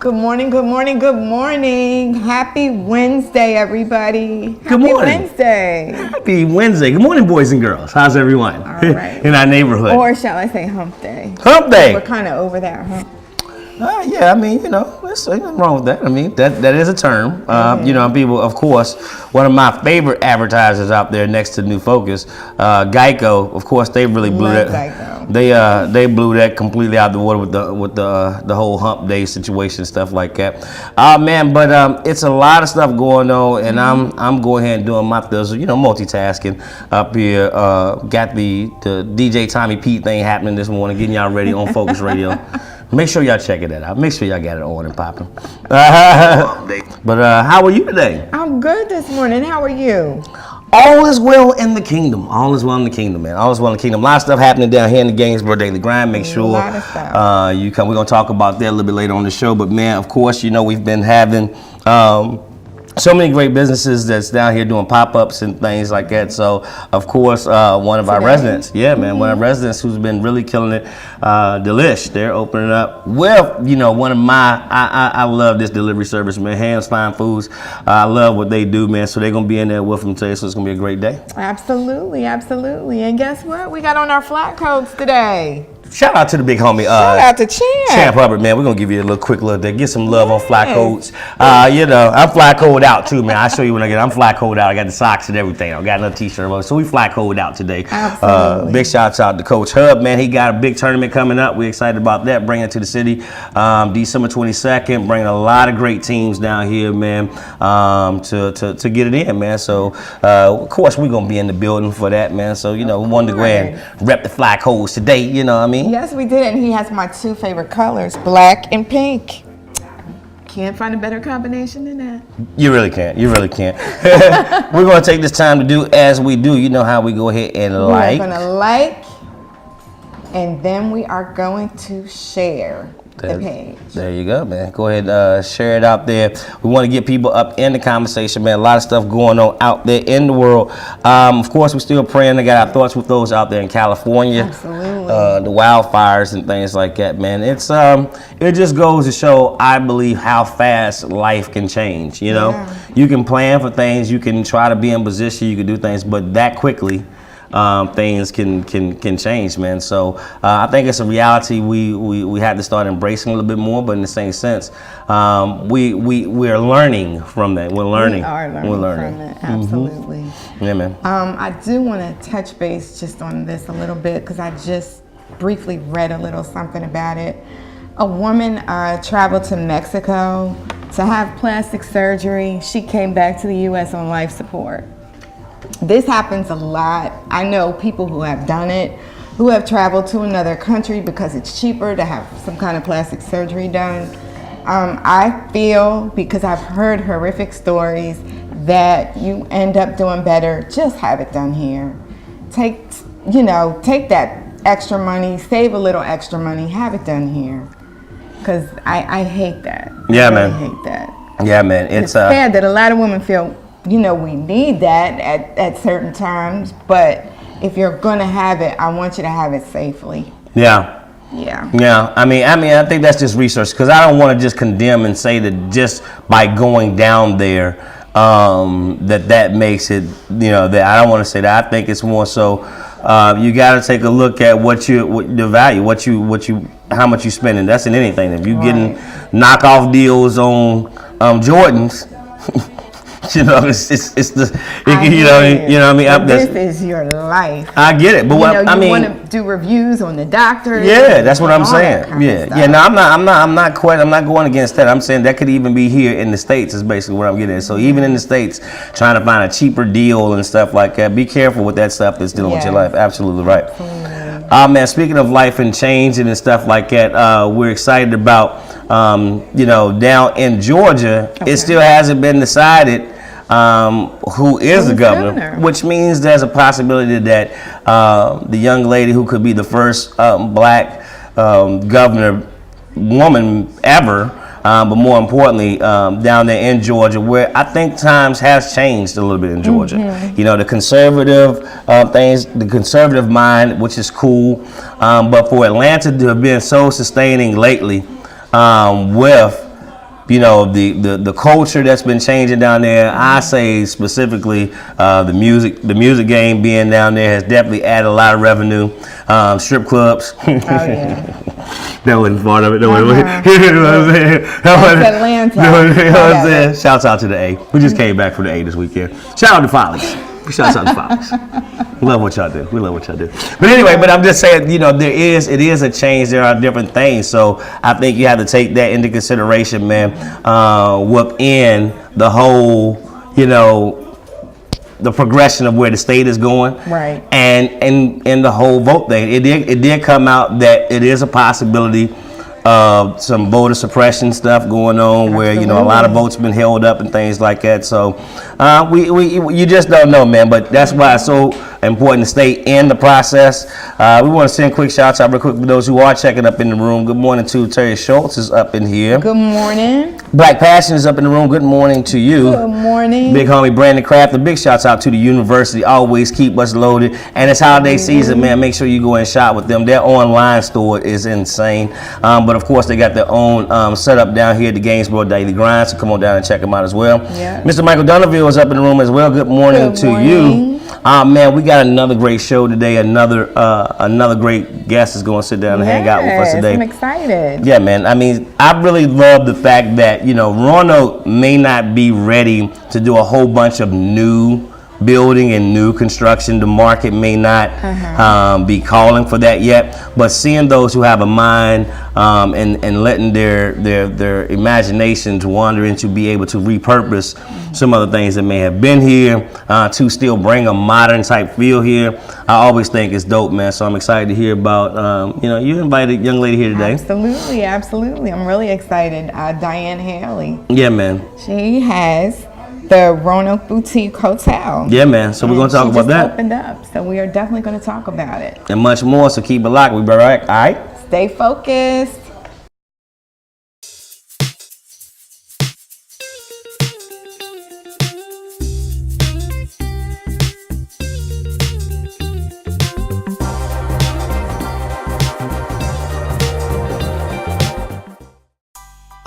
Good morning, good morning, good morning. Happy Wednesday, everybody. Good morning. Wednesday. Happy Wednesday. Good morning, boys and girls. How's everyone? All right. In our neighborhood? Or shall I say hump day? Hump day. We're kind of over that hump. Yeah, I mean, there's nothing wrong with that. I mean, that is a term. People, of course, one of my favorite advertisers out there next to New Focus, Geico. Of course, they really blew Love that. Geico. They blew that completely out the water with the whole hump day situation, stuff like that. But it's a lot of stuff going on, and I'm going ahead and doing my thizzle. Multitasking up here. Got the DJ Tommy Pete thing happening this morning, getting y'all ready on Focus Radio. Make sure y'all check it out. Make sure y'all got it on and popping. But how are you today? I'm good this morning. How are you? All is well in the kingdom. All is well in the kingdom, man. All is well in the kingdom. A lot of stuff happening down here in the Gainesboro Daily Grind. Make sure you come. We're going to talk about that a little bit later on the show. But, man, of course, we've been having so many great businesses that's down here doing pop-ups and things like that. So, of course, one of our residents, one of our residents who's been really killing it, Delish, they're opening up with, one of my, I love this delivery service, man, Hands Fine Foods. I love what they do, man. So they're going to be in there with them today, so it's going to be a great day. Absolutely, absolutely. And guess what? We got on our flat coats today. Shout out to the big homie. Shout out to Champ Hubbard, man. We're going to give you a little quick look there. Get some love on fly coats. I'm fly code out too, man. I'll show you when I get. I'm fly code out. I got the socks and everything. I got another t-shirt on. So we fly code out today. Absolutely. Big shouts out to Coach Hub, man. He got a big tournament coming up. We're excited about that. Bringing it to the city. December 22nd. Bringing a lot of great teams down here, man, to get it in, man. So, of course, we're going to be in the building for that, man. So, we wanted to go ahead and rep the fly codes today, you know what I mean? Yes, we did, and he has my two favorite colors, black and pink. Can't find a better combination than that. You really can't. You really can't. We're going to take this time to do as we do. You know how we go ahead and like. We're going to like, and then we are going to share the page. There you go, man. Go ahead, share it out there. We want to get people up in the conversation, man. A lot of stuff going on out there in the world. Of course, we're still praying. I got our thoughts with those out there in California. Absolutely. The wildfires and things like that, man. It's it just goes to show, I believe, how fast life can change. You can plan for things, you can try to be in position, you can do things, but that quickly. Things can change, man. So I think it's a reality we had to start embracing a little bit more. But in the same sense, we're learning from that. We're learning. We are learning from it. Absolutely. Mm-hmm. Yeah, man. I do want to touch base just on this a little bit because I just briefly read a little something about it. A woman traveled to Mexico to have plastic surgery. She came back to the U.S. on life support. This happens a lot. I know people who have done it, who have traveled to another country because it's cheaper to have some kind of plastic surgery done. I feel, because I've heard horrific stories, that you end up doing better. Just have it done here. Take that extra money, save a little extra money, have it done here. Because I hate that. Yeah, man. I hate that. Yeah, man. It's sad that a lot of women feel, we need that at certain times, but if you're gonna have it, I want you to have it safely. Yeah. I mean, I think that's just research, because I don't want to just condemn and say that just by going down there, that makes it, that I don't want to say that. I think it's more so, you got to take a look at the value, how much you spending. That's in anything. If you're getting knockoff deals on Jordans. It's the this is your life. I get it, but you want to do reviews on the doctors. Yeah, that's what I'm saying. Yeah. No, I'm not going against that. I'm saying that could even be here in the States. Is basically what I'm getting at. So even in the States, trying to find a cheaper deal and stuff like that. Be careful with that stuff that's dealing with your life. Absolutely right. Absolutely. Man, speaking of life and changing and stuff like that, we're excited about down in Georgia. Okay. It still hasn't been decided. Who is the governor, which means there's a possibility that the young lady who could be the first black governor woman ever, but more importantly, down there in Georgia, where I think times has changed a little bit in Georgia. Mm-hmm. The conservative things, the conservative mind, which is cool, but for Atlanta to have been so sustaining lately with the culture that's been changing down there. I say specifically the music game being down there has definitely added a lot of revenue. Strip clubs. Oh yeah. That wasn't part of it. That wasn't. That's Atlanta. You know what I'm saying? Shouts out to the A. We just came back from the A this weekend. Shout out to Follies. Shouts out to Follies. We love what y'all do. But anyway, I'm just saying, it is a change. There are different things. So I think you have to take that into consideration, man. Within the whole, the progression of where the state is going, right? And the whole vote thing. It did come out that it is a possibility of some voter suppression stuff going on. Absolutely. Where a lot of votes been held up and things like that. So you just don't know, man. But that's why it's so important to stay in the process. We want to send quick shouts out real quick to those who are checking up in the room. Good morning to Terry Schultz is up in here. Good morning. Black Passion is up in the room. Good morning to you. Good morning. Big homie Brandon Kraft. A big shouts out to the university. Always keep us loaded. And it's holiday season, man. Make sure you go and shop with them. Their online store is insane. But of course, they got their own setup down here at the Gainesboro Daily Grind. So come on down and check them out as well. Yeah. Mr. Michael Donovan is up in the room as well. Good morning to you. Man, we got another great show today. Another great guest is going to sit down and hang out with us today. I'm excited. Yeah, man. I mean, I really love the fact that, Roanoke may not be ready to do a whole bunch of new building and new construction. The market may not be calling for that yet, but seeing those who have a mind and letting their imaginations wander into be able to repurpose some other things that may have been here to still bring a modern type feel here, I always think it's dope, man. So I'm excited to hear about, you invited a young lady here today. Absolutely. I'm really excited. Diane Hailey. Yeah, man. She has the Roanoke Boutique Hotel. Yeah, man. So we're going to talk about that. Opened up. So we are definitely going to talk about it. And much more. So keep it locked. We'll be right back. All right? Stay focused.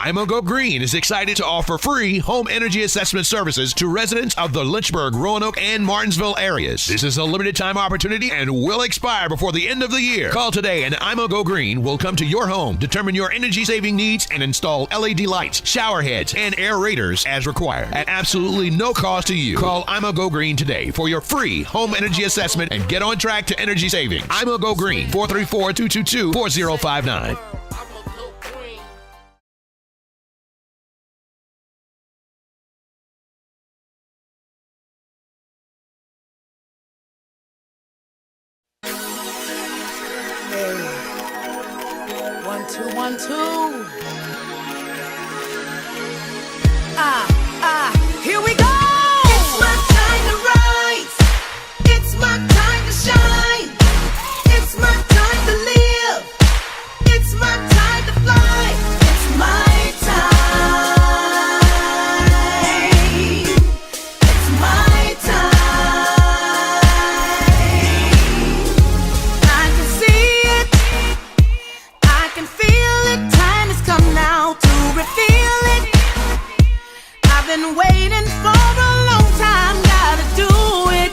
IMO Go Green is excited to offer free home energy assessment services to residents of the Lynchburg, Roanoke, and Martinsville areas. This is a limited time opportunity and will expire before the end of the year. Call today and IMO Go Green will come to your home, determine your energy saving needs, and install LED lights, shower heads, and aerators as required at absolutely no cost to you. Call IMO Go Green today for your free home energy assessment and get on track to energy savings. IMO Go Green, 434-222-4059. One, two. Here we go. It's my time to rise. It's my time to shine. It's my time to live. It's my time to fly. It's my time. It's my time. I can see it. I can feel it. Time has come now to reveal it. I've been waiting for a long time. Gotta do it.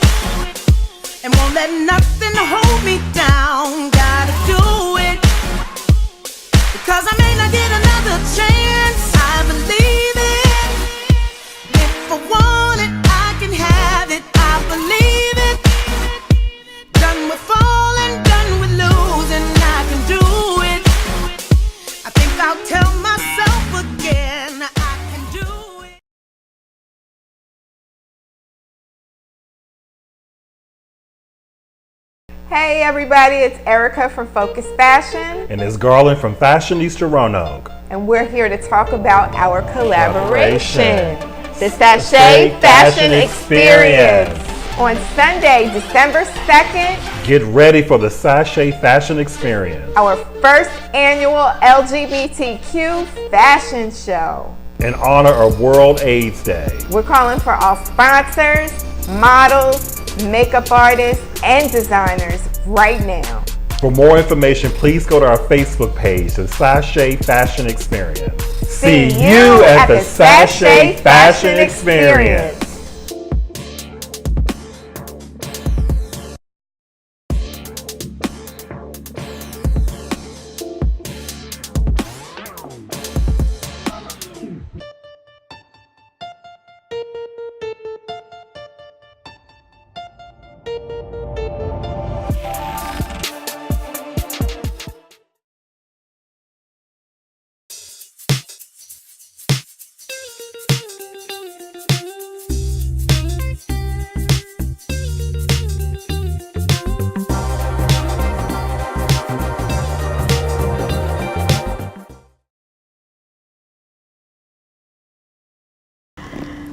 And won't let nothing hold me down. Gotta do it. Because I may not get another chance. I believe it. If I want it, I can have it. I believe it. Done with falling, done with losing. I can do it. I think I'll tell myself again, I can do it. Hey everybody, it's Erica from Focus Fashion. And it's Garland from Fashionista Roanoke. And we're here to talk about our collaboration, the Sachet Sachet Fashion Experience. On Sunday, December 2nd, Get ready for the Sachet Fashion Experience, our first annual LGBTQ fashion show. in honor of World AIDS Day. We're calling for all sponsors, models, makeup artists, and designers right now. For more information, please go to our Facebook page, the Sachet Fashion Experience. See you at the Sachet Fashion Experience.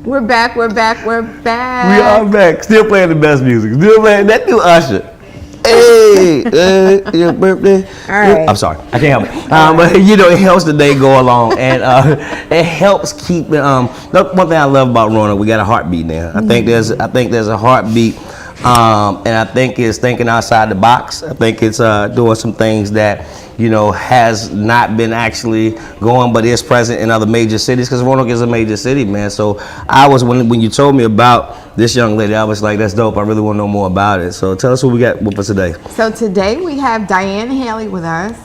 We're back. We are back. Still playing the best music. Still playing that new Usher. Hey, your birthday. All right. I'm sorry, I can't help it. But you know, it helps the day go along, and it helps keep it. Look, one thing I love about Roanoke, we got a heartbeat now. I think there's a heartbeat, and I think it's thinking outside the box. I think it's doing some things that, you know, has not been actually going, but is present in other major cities, because Roanoke is a major city, man. So I was, when you told me about this young lady, I was like, that's dope. I really want to know more about it. So tell us what we got with us today. So today we have Diane Hailey with us,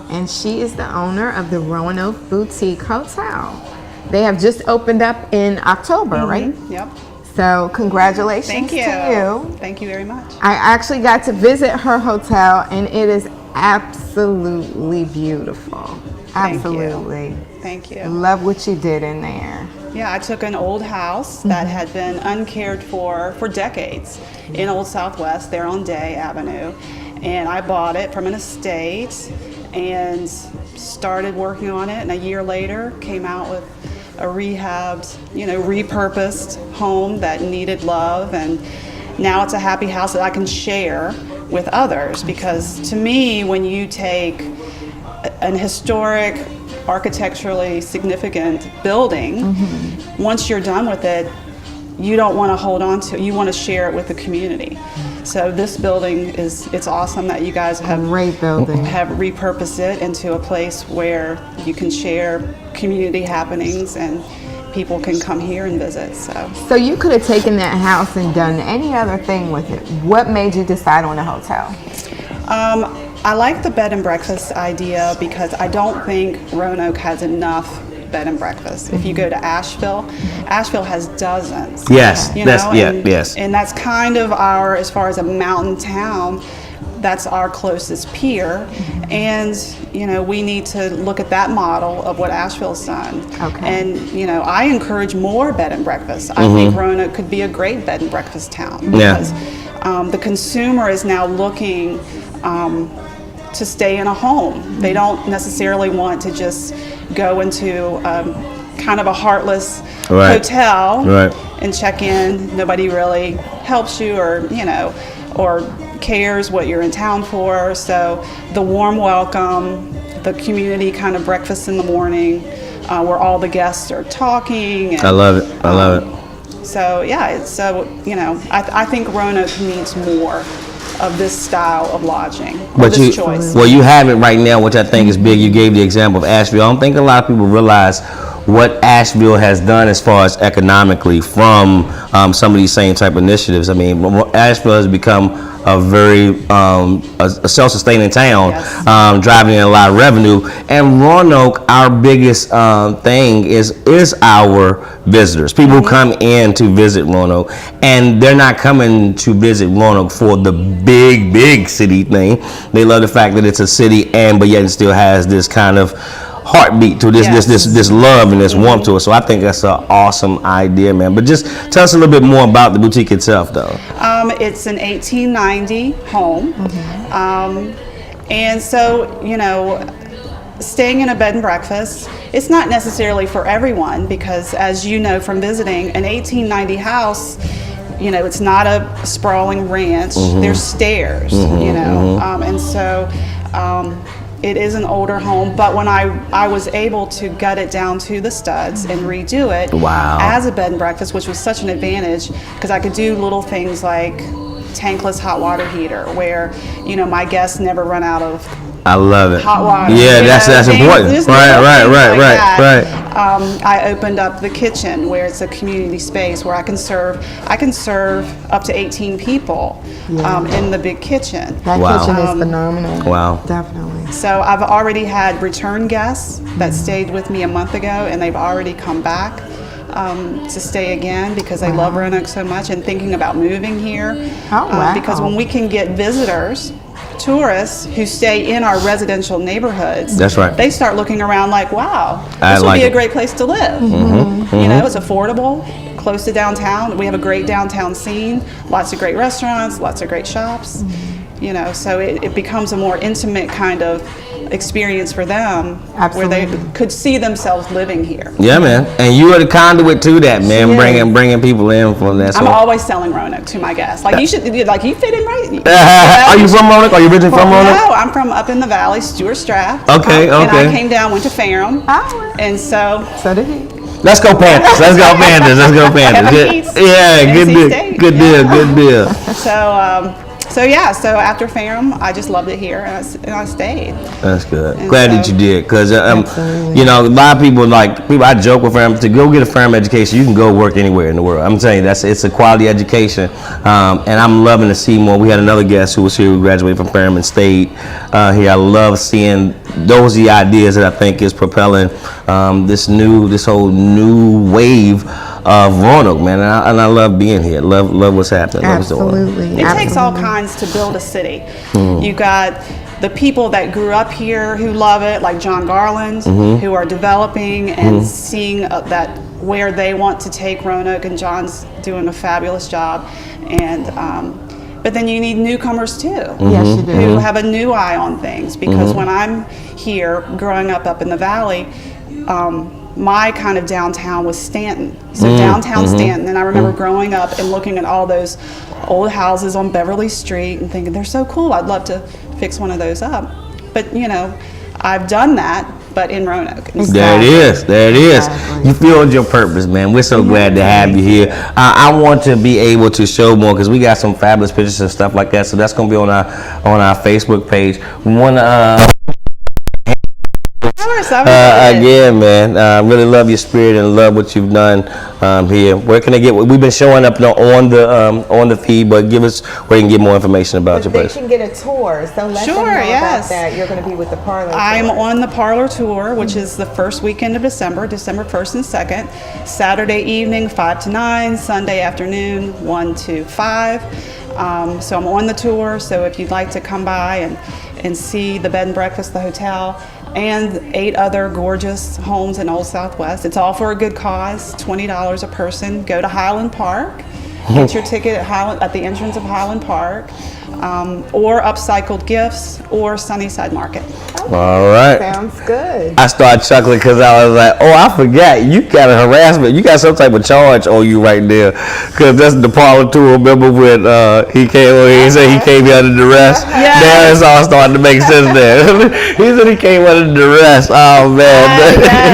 and she is the owner of the Roanoke Boutique Hotel. They have just opened up in October, right? Yep. So congratulations Thank you. to you. Thank you very much. I actually got to visit her hotel, and it is absolutely beautiful. Absolutely. Thank you. Love what you did in there. Yeah, I took an old house that had been uncared for decades in Old Southwest, there on Day Avenue. And I bought it from an estate and started working on it. And a year later, came out with a rehabbed, repurposed home that needed love. And now it's a happy house that I can share with others. Because to me, when you take an historic, architecturally significant building, once you're done with it, you don't want to hold on to it. You want to share it with the community. So this building it's awesome that you guys have repurposed it into a place where you can share community happenings and people can come here and visit. So you could have taken that house and done any other thing with it. What made you decide on a hotel? I like the bed and breakfast idea because I don't think Roanoke has enough bed and breakfast. If you go to Asheville has dozens. Yes, yes. And that's kind of as far as a mountain town, that's our closest peer. And, we need to look at that model of what Asheville's done. Okay. And, I encourage more bed and breakfast. I think Roanoke could be a great bed and breakfast town because the consumer is now looking to stay in a home. They don't necessarily want to just go into kind of a heartless hotel and check in. Nobody really helps you or cares what you're in town for. So the warm welcome, the community kind of breakfast in the morning where all the guests are talking. And, I love it. I love it. So yeah, I think Roanoke needs more of this style of lodging, choice. Well, you have it right now, which I think is big. You gave the example of Asheville. I don't think a lot of people realize what Asheville has done as far as economically from some of these same type of initiatives. I mean, Asheville has become a very a self-sustaining town, driving in a lot of revenue. And Roanoke, our biggest thing is our visitors. People who come in to visit Roanoke, and they're not coming to visit Roanoke for the big city thing. They love the fact that it's a city, but yet it still has this kind of heartbeat to this love and this warmth to it. So I think that's an awesome idea, man. But just tell us a little bit more about the boutique itself, though. It's an 1890 home, and so staying in a bed and breakfast, it's not necessarily for everyone because, as you know from visiting, an 1890 house, it's not a sprawling ranch. There's stairs, and so. It is an older home, but when I was able to gut it down to the studs and redo it as a bed and breakfast, which was such an advantage because I could do little things like tankless hot water heater where, my guests never run out of I love it. hot water. Yeah, that's important. Just Right. that. I opened up the kitchen where it's a community space where I can serve up to 18 people in the big kitchen. That Wow. kitchen is phenomenal. Wow. Definitely. So I've already had return guests that stayed with me a month ago, and they've already come back to stay again because they love Roanoke so much and thinking about moving here. Oh, wow. Because when we can get visitors, tourists who stay in our residential neighborhoods, That's right. they start looking around like, wow, I this would like be it. a great place to live. You know, it's affordable, close to downtown. We have a great downtown scene, lots of great restaurants, lots of great shops. You know, so it becomes a more intimate kind of experience for them where they Absolutely. could see themselves living here. Yeah, man. And you are the conduit to that, man. She is. Bringing people in from that. I'm always selling Roanoke to my guests. Like, you should, like, you fit in right. Are you from Roanoke? Are you originally from Roanoke? No, I'm from up in the valley, Stuart Strath. Okay, And I okay. came down, went to Ferrum. Oh. And so So did he. Let's go Panthers. Let's go Panthers. Let's go Panthers. Kevin Yeah, Keats, yeah, good NC deal. State, Good deal. yeah. Good deal. So after Ferrum, I just loved it here, and I stayed. That's good. And Glad that so- you did, because Absolutely. you know, a lot of people I joke with them to go get a firm education. You can go work anywhere in the world. I'm telling you, it's a quality education, and I'm loving to see more. We had another guest who was here who graduated from Fairman State here. I love seeing those are the ideas that I think is propelling this whole new wave of Roanoke, man, and I love being here. Love what's happening. Love what's going on. Absolutely. It takes all kinds to build a city. You got the people that grew up here who love it, like John Garland, who are developing and seeing that where they want to take Roanoke, and John's doing a fabulous job. And but then you need newcomers too. Yes, you do. Who have a new eye on things, because when I'm here growing up in the valley, my kind of downtown was Stanton. So downtown Stanton, and I remember growing up and looking at all those old houses on Beverly Street and thinking, they're so cool, I'd love to fix one of those up. But you know, I've done that, but in Roanoke. There it is. There it is. Exactly. You filled your purpose, man. We're so glad to have you here. I want to be able to show more because we got some fabulous pictures and stuff like that. So that's going to be on our Facebook page. We want to. Again, man, really love your spirit and love what you've done here. Where can I get? We've been showing up on the feed, but give us where you can get more information about your They place. can get a tour, so let them know yes. about that. You're going to be with the parlor. I'm tour. on the parlor tour, which is the first weekend of December 1st and 2nd, Saturday evening 5 to 9, Sunday afternoon 1 to 5. So I'm on the tour, so if you'd like to come by and see the bed and breakfast, the hotel, and 8 other gorgeous homes in Old Southwest. It's all for a good cause, $20 a person. Go to Highland Park, get your ticket at the entrance of Highland Park, or Upcycled Gifts, or Sunnyside Market. All right. Sounds good. I started chuckling because I was like, oh, I forgot. You got a harassment. You got some type of charge on you right there. Because that's the parlor tour. Remember when he came over here? He said he came here under duress? Yes. Now it's all starting to make sense there. He said he came under duress. Oh, man.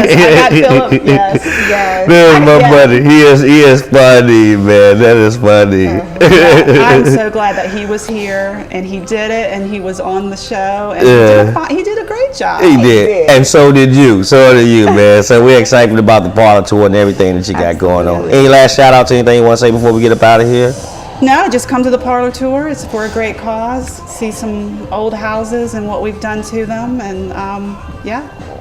Yes, I got Philip. Yes. Yes. There's my buddy. He is funny, man. That is funny. I'm so glad that he was here and he did it and he was on the show and he did a great job. He did. And so did you. So did you, man. So we're excited about the parlor tour and everything that you got going on. Absolutely. Any last shout out to anything you want to say before we get up out of here? No, just come to the parlor tour. It's for a great cause. See some old houses and what we've done to them, and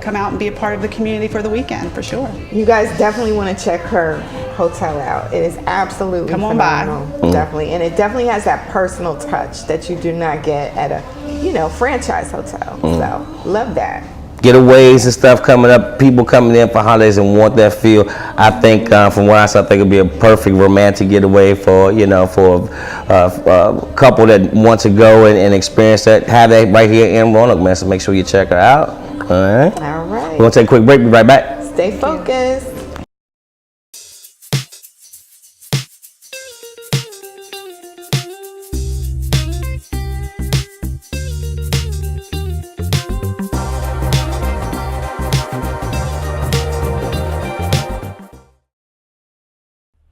come out and be a part of the community for the weekend for sure. You guys definitely want to check her hotel out. It is absolutely Come on by. phenomenal. Definitely. And it definitely has that personal touch that you do not get at a, franchise hotel. So, love that. Getaways and stuff coming up, people coming in for holidays and want that feel. I think from what I saw, I think it'd be a perfect romantic getaway for a couple that want to go and experience that. Have that right here in Roanoke, man. So make sure you check her out. All right. All right. We're gonna take a quick break. Be right back. Stay focused.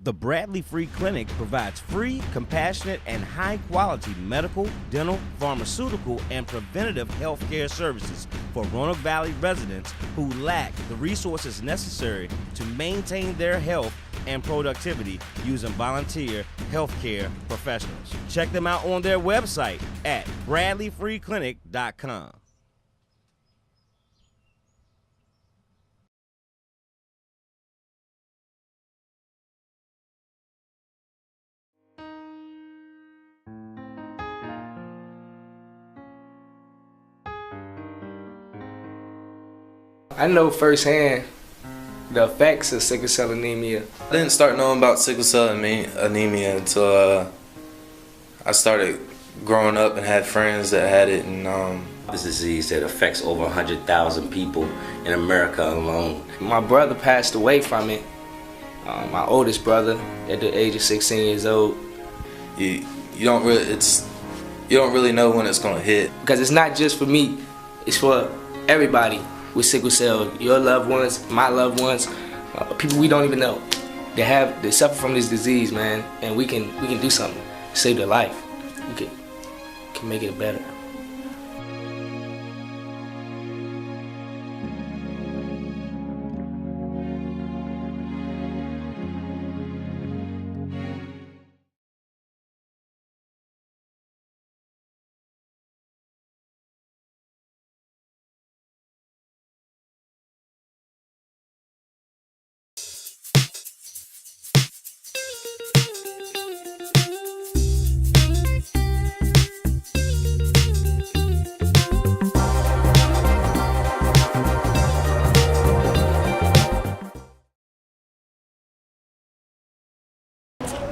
The Bradley Free Clinic provides free, compassionate, and high-quality medical, dental, pharmaceutical, and preventative health care services for Roanoke Valley residents who lack the resources necessary to maintain their health and productivity using volunteer healthcare professionals. Check them out on their website at bradleyfreeclinic.com. I know firsthand the effects of sickle cell anemia. I didn't start knowing about sickle cell anemia until I started growing up and had friends that had it. And this disease that affects over 100,000 people in America alone. My brother passed away from it. My oldest brother, at the age of 16 years old. You don't really know when it's gonna hit. Because it's not just for me, it's for everybody with sickle cell. Your loved ones, my loved ones, people we don't even know. They suffer from this disease, man, and we can do something to save their life. We can make it better.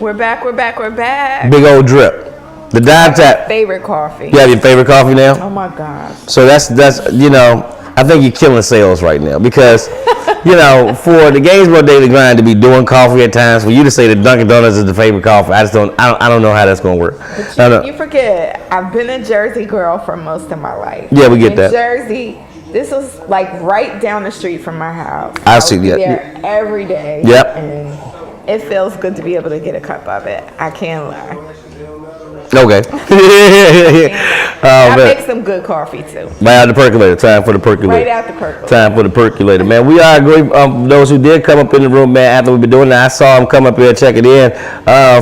We're back. Big old drip. The dive tap. Favorite coffee. You have your favorite coffee now? Oh my gosh. So that's I think you're killing sales right now because for the Gainesboro Daily Grind to be doing coffee at times, for you to say that Dunkin' Donuts is the favorite coffee, I don't know how that's gonna work. But you forget, I've been a Jersey girl for most of my life. Yeah, we get that. Jersey, this was like right down the street from my house. I see that. There every day. Yep. And it feels good to be able to get a cup of it. I can't lie. Okay. I make some good coffee too. Right out the percolator. Time for the percolator. Right out the percolator. Time for the percolator, man. We are great. Those who did come up in the room, man, after we've been doing that, I saw them come up here, check it in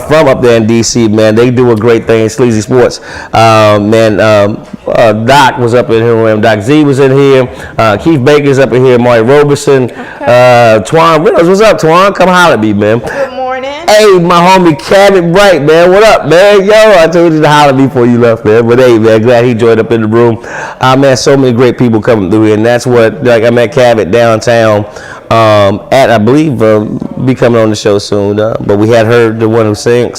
from up there in DC, man. They do a great thing, Sleazy Sports. Doc was up in here. Doc Z was in here. Keith Baker's up in here. Marty Roberson. Twan Reynolds. What's up, Twan? Come holler at me, man. Good morning. Hey, my homie Cabot Bright, man. What up, man? Yo, I told you to holler at me before you left, man. But hey, man, glad he joined up in the room. Man, so many great people coming through here, and that's what, like, I met Cabot downtown I believe, be coming on the show soon. But we had her, the one who sang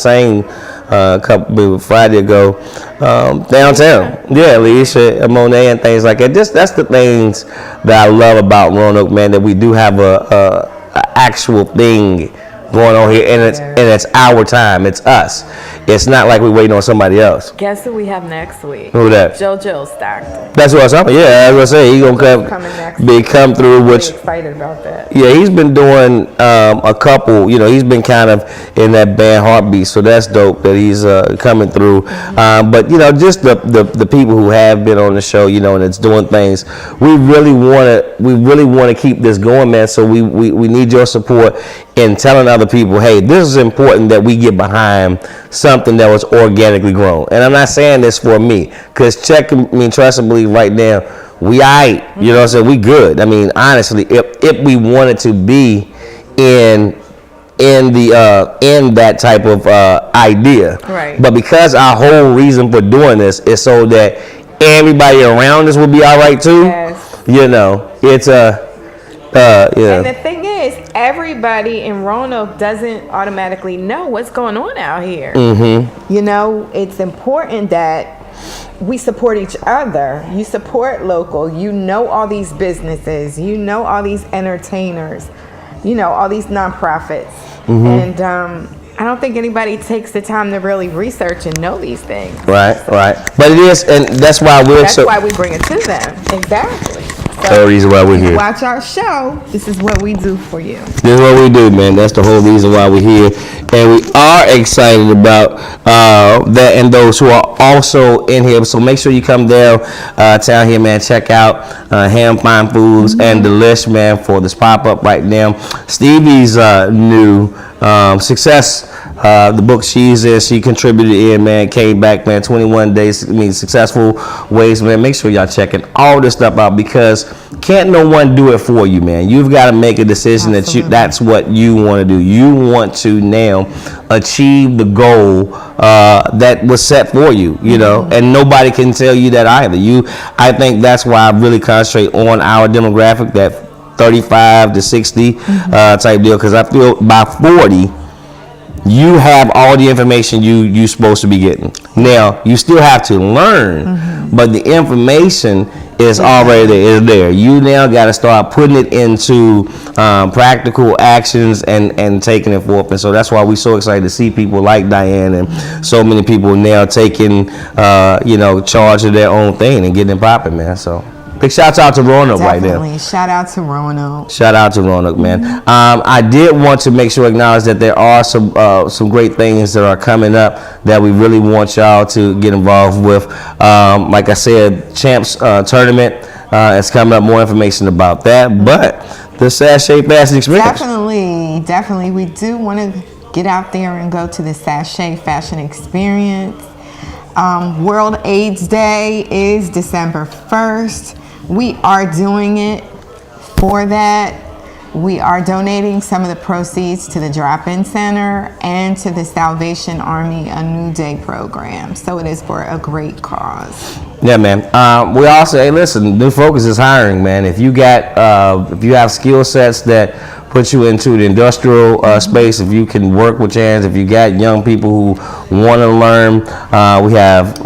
a couple Friday ago, downtown. Yeah, Alicia, Monet, and things like that. That's the things that I love about Roanoke, man. That we do have a actual thing going on here, and it's our time. It's us. It's not like we're waiting on somebody else. Guess who we have next week? Who that? JoJo Stockton. That's what I was talking about. Yeah, I was gonna say he's gonna come through. Which, I'm excited about that. Yeah, he's been doing a couple. He's been kind of in that band Heartbeat, so that's dope that he's coming through. But just the people who have been on the show, and it's doing things. We really want to keep this going, man. So we need your support in telling other people, hey, this is important that we get behind something that was organically grown. And I'm not saying this for me, because trust and believe right now, we aight. You know what I'm saying? We good. I mean, honestly, if we wanted to be in that type of idea. Right. But because our whole reason for doing this is so that everybody around us will be all right too. Yes. It's And the thing is, everybody in Roanoke doesn't automatically know what's going on out here. Mm-hmm. It's important that we support each other. You support local. All these businesses. All these entertainers. All these nonprofits. Mm-hmm. And I don't think anybody takes the time to really research and know these things. Right. But it is, and that's why That's why we bring it to them. Exactly. So But the whole reason why we're here. Watch our show. This is what we do for you. This is what we do, man. That's the whole reason why we're here. And we are excited about that and those who are also in here. So make sure you come down town here, man. Check out Ham Fine Foods and Delish, man, for this pop-up right now. Stevie's new success. The book she contributed in, man, came back, man, 21 days, successful ways, man. Make sure y'all checking all this stuff out, because can't no one do it for you, man. You've got to make a decision that's what you want to do. You want to now achieve the goal that was set for you, you know, and nobody can tell you that either. I think that's why I really concentrate on our demographic, that 35 to 60 type deal, because I feel by 40, you have all the information you're supposed to be getting. Now, you still have to learn, but the information is already there. You now got to start putting it into practical actions and taking it forth. And so that's why we're so excited to see people like Diane and so many people now taking, charge of their own thing and getting it popping, man. So big shout out to Roanoke right there. Definitely. Shout out to Roanoke. Shout out to Roanoke, man. I did want to make sure to acknowledge that there are some great things that are coming up that we really want y'all to get involved with. Like I said, Champs Tournament is coming up. More information about that. But the Sachet Fashion Experience. Definitely. We do want to get out there and go to the Sachet Fashion Experience. World AIDS Day is December 1st. We are doing it for that. We are donating some of the proceeds to the Drop-In Center and to the Salvation Army A New Day program. So it is for a great cause. Yeah, man. We also, hey, listen, New Focus is hiring, man. If you have skill sets that put you into the industrial space, if you can work with your hands, if you got young people who want to learn, we have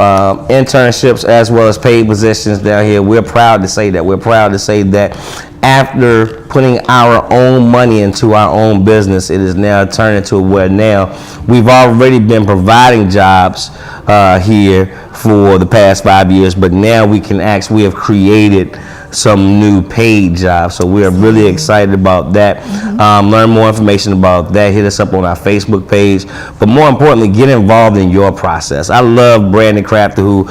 internships as well as paid positions down here. We're proud to say that. We're proud to say that after putting our own money into our own business, it is now turned into where now we've already been providing jobs here for the past 5 years, but now we have created some new paid jobs. So we are really excited about that. Learn more information about that. Hit us up on our Facebook page. But more importantly, get involved in your process. I love Brandon Crafter, who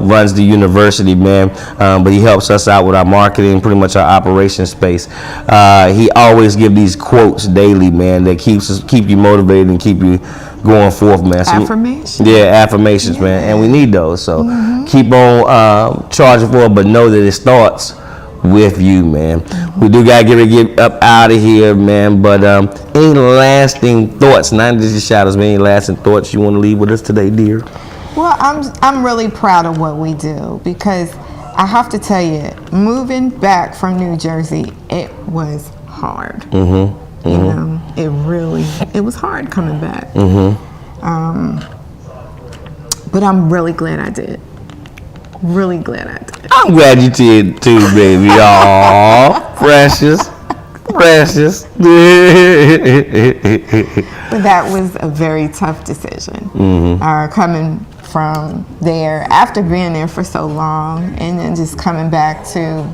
runs the university, man. But he helps us out with our marketing, pretty much our operations space. He always gives these quotes daily, man, that keep you motivated and keep you going forth, man. So affirmations. Yeah, affirmations, man. And we need those. So keep on charging for it, but know that it starts with you, man. We do got to get up out of here, man. But any lasting thoughts, not just shadows, but any lasting thoughts you want to leave with us today, dear? Well, I'm really proud of what we do, because I have to tell you, moving back from New Jersey, it was hard. You know, it was hard coming back. But I'm really glad I did. Really glad I did. I'm glad you did too, baby. Aw, precious. But that was a very tough decision. Coming from there, after being there for so long, and then just coming back to,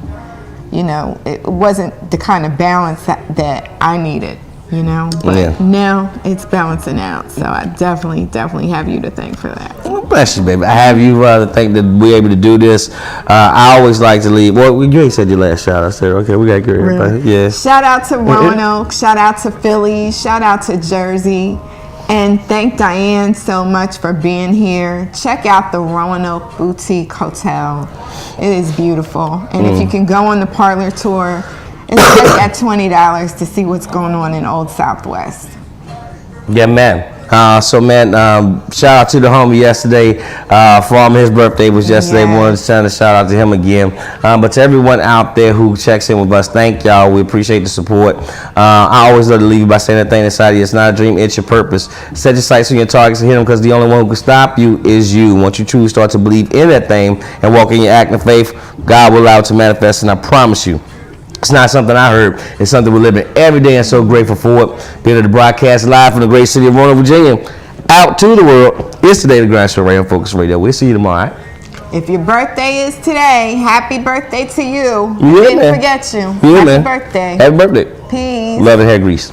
it wasn't the kind of balance that I needed, but now it's balancing out. So I definitely have you to thank for that. Well, bless you, baby. I have you to thank that we're able to do this. I always like to leave. Well, you ain't said your last shout out, Sarah. Okay, we got to get everybody. Really? Yeah. Shout out to Roanoke. Shout out to Philly. Shout out to Jersey. And thank Diane so much for being here. Check out the Roanoke Boutique Hotel. It is beautiful. And if you can go on the parlor tour, it's just at $20 to see what's going on in Old Southwest. Yeah, man. So, man, shout out to the homie yesterday. From his birthday was yesterday. We wanted to send a shout out to him again. But to everyone out there who checks in with us, thank y'all. We appreciate the support. I always love to leave you by saying that thing inside of you. It's not a dream, it's your purpose. Set your sights on your targets and hit them, because the only one who can stop you is you. Once you truly start to believe in that thing and walk in your act of faith, God will allow it to manifest, and I promise you, it's not something I heard. It's something we're living every day, and so grateful for it. Being able to broadcast live from the great city of Roanoke, Virginia, out to the world. It's today the Grind Show right on Focus Radio. We'll see you tomorrow. All right? If your birthday is today, happy birthday to you. Yeah, Didn't man. forget you. Yeah, Happy man. birthday. Happy birthday. Peace. Love and hair grease.